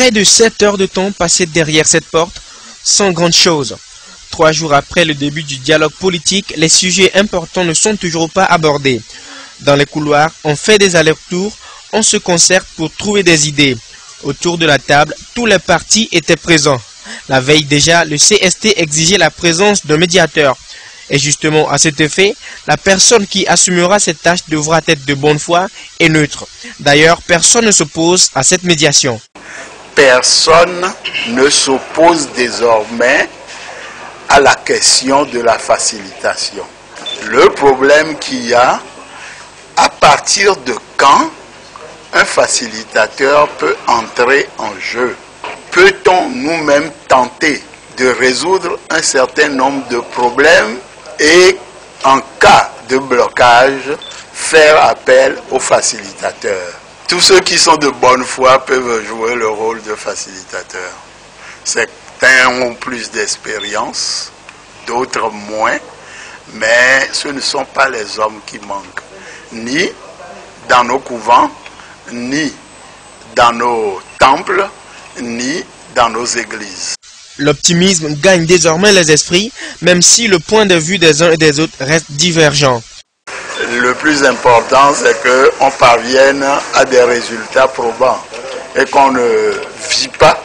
Près de 7 heures de temps passées derrière cette porte, sans grande chose. 3 jours après le début du dialogue politique, les sujets importants ne sont toujours pas abordés. Dans les couloirs, on fait des allers-retours, on se concerte pour trouver des idées. Autour de la table, tous les partis étaient présents. La veille déjà, le CST exigeait la présence d'un médiateur. Et justement, à cet effet, la personne qui assumera cette tâche devra être de bonne foi et neutre. D'ailleurs, personne ne s'oppose à cette médiation. Personne ne s'oppose désormais à la question de la facilitation. Le problème qu'il y a, à partir de quand un facilitateur peut entrer en jeu? Peut-on nous-mêmes tenter de résoudre un certain nombre de problèmes et, en cas de blocage, faire appel au facilitateur? Tous ceux qui sont de bonne foi peuvent jouer le rôle de facilitateur. Certains ont plus d'expérience, d'autres moins, mais ce ne sont pas les hommes qui manquent, ni dans nos couvents, ni dans nos temples, ni dans nos églises. L'optimisme gagne désormais les esprits, même si le point de vue des uns et des autres reste divergent. Le plus important, c'est qu'on parvienne à des résultats probants et qu'on ne vit pas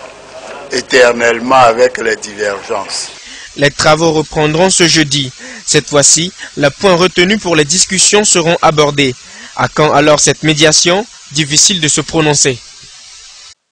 éternellement avec les divergences. Les travaux reprendront ce jeudi. Cette fois-ci, les points retenus pour les discussions seront abordés. À quand alors cette médiation? Difficile de se prononcer.